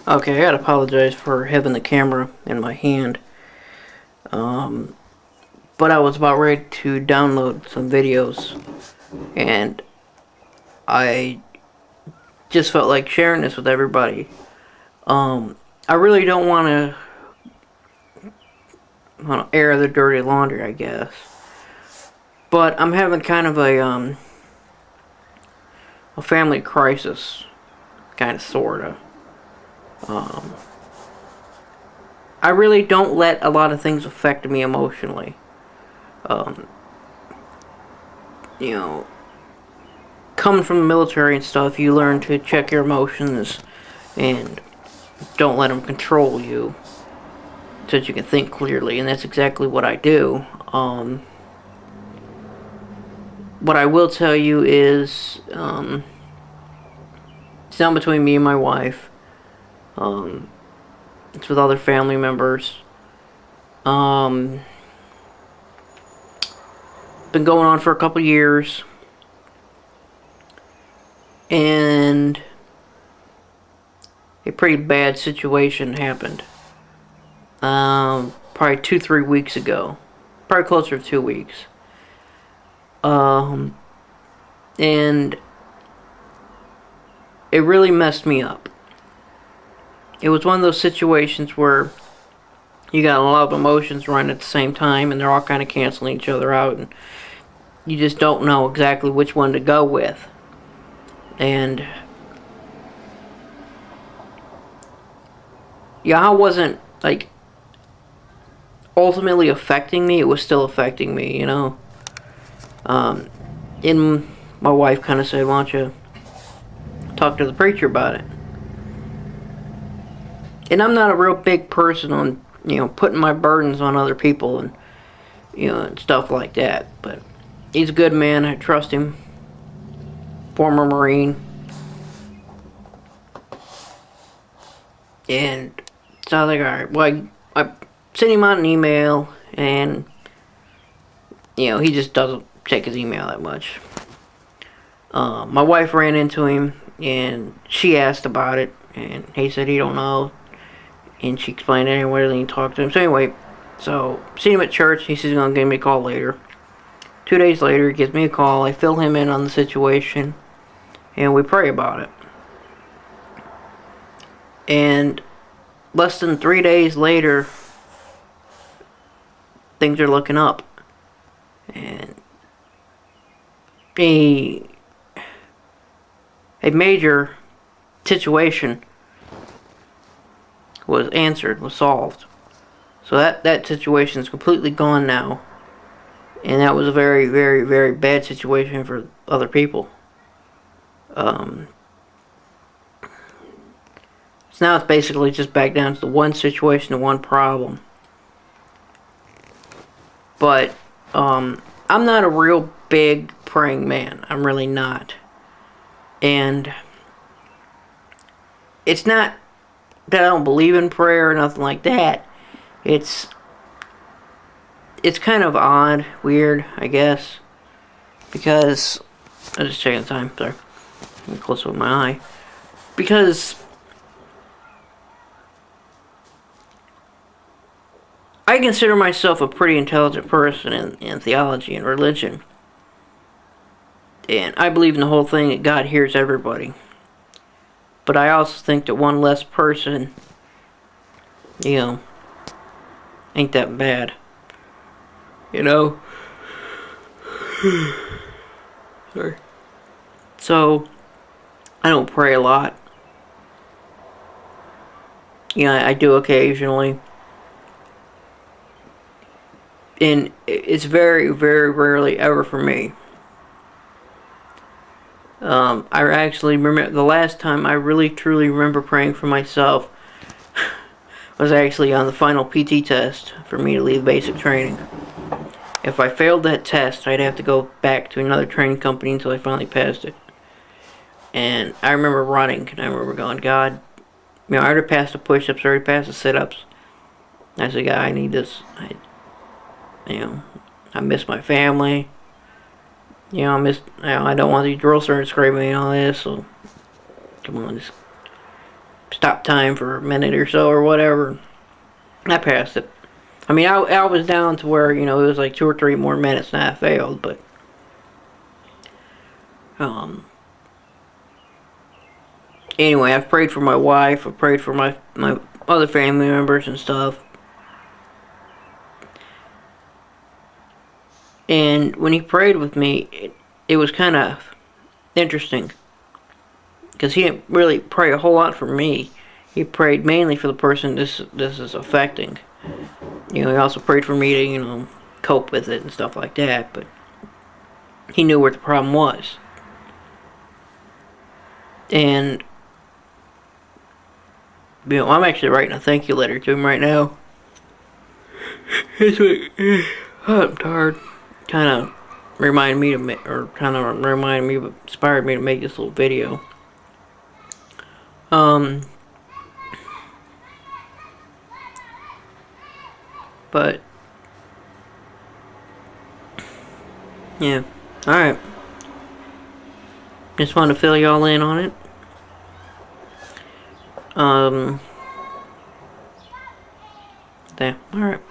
Okay, I gotta apologize for having the camera in my hand. Um, but I was about ready to download some videos, and I just felt like sharing this with everybody. I really don't want to air the dirty laundry, I guess. But I'm having kind of a family crisis, kind of, sorta. Um, I really don't let a lot of things affect me emotionally. Um, you know, coming from the military and stuff, you learn to check your emotions and don't let them control you so that you can think clearly, and that's exactly what I do. What I will tell you is, it's not between me and my wife. Um, it's with other family members. Um, been going on for a couple years, and a pretty bad situation happened. Probably 2-3 weeks ago, probably closer to 2 weeks. And it really messed me up. It was one of those situations where you got a lot of emotions running at the same time, and they're all kind of canceling each other out, and you just don't know exactly which one to go with. And yeah, I wasn't like ultimately affecting me. It was still affecting me, you know. And my wife kind of said, "Why don't you talk to the preacher about it?" And I'm not a real big person on, putting my burdens on other people and, and stuff like that. But he's a good man. I trust him. Former Marine. And so I was like, alright, well, I sent him out an email, and, he just doesn't check his email that much. My wife ran into him, and she asked about it, and he said he don't know. And she explained it anyway, and he talked to him. So anyway, seen him at church. He says he's going to give me a call later. 2 days later, he gives me a call. I fill him in on the situation, and we pray about it. And less than 3 days later, things are looking up. And a major situation was answered, was solved. So that situation is completely gone now. And that was a very, very, very bad situation for other people. So now it's basically just back down to the one situation, the one problem. But I'm not a real big praying man. I'm really not. And it's not that I don't believe in prayer or nothing like that. It's kind of odd, weird, I guess, because I'm just checking the time. Sorry, I'm close with my eye. Because I consider myself a pretty intelligent person in theology and religion, and I believe in the whole thing that God hears everybody. But I also think that one less person, ain't that bad. Sorry. So, I don't pray a lot. I do occasionally. And it's very, very rarely ever for me. I actually remember the last time I really truly remember praying for myself was actually on the final PT test for me to leave basic training. If I failed that test, I'd have to go back to another training company until I finally passed it. And I remember running, and I remember going, God, I already passed the push-ups, I already passed the sit-ups. I said, God, I need this. I miss my family. I don't want these drill sergeants screaming and all this, so come on, just stop time for a minute or so or whatever. I passed it. I mean, I was down to where, you know, it was like 2 or 3 more minutes and I failed, but anyway, I've prayed for my wife, I've prayed for my other family members and stuff. And when he prayed with me, it was kind of interesting. Because he didn't really pray a whole lot for me. He prayed mainly for the person this is affecting. You know, he also prayed for me to, you know, cope with it and stuff like that. But he knew where the problem was. And, you know, I'm actually writing a thank you letter to him right now. It's like, I'm tired. Kind of inspired me to make this little video. But yeah, alright. Just wanted to fill y'all in on it. Yeah, alright.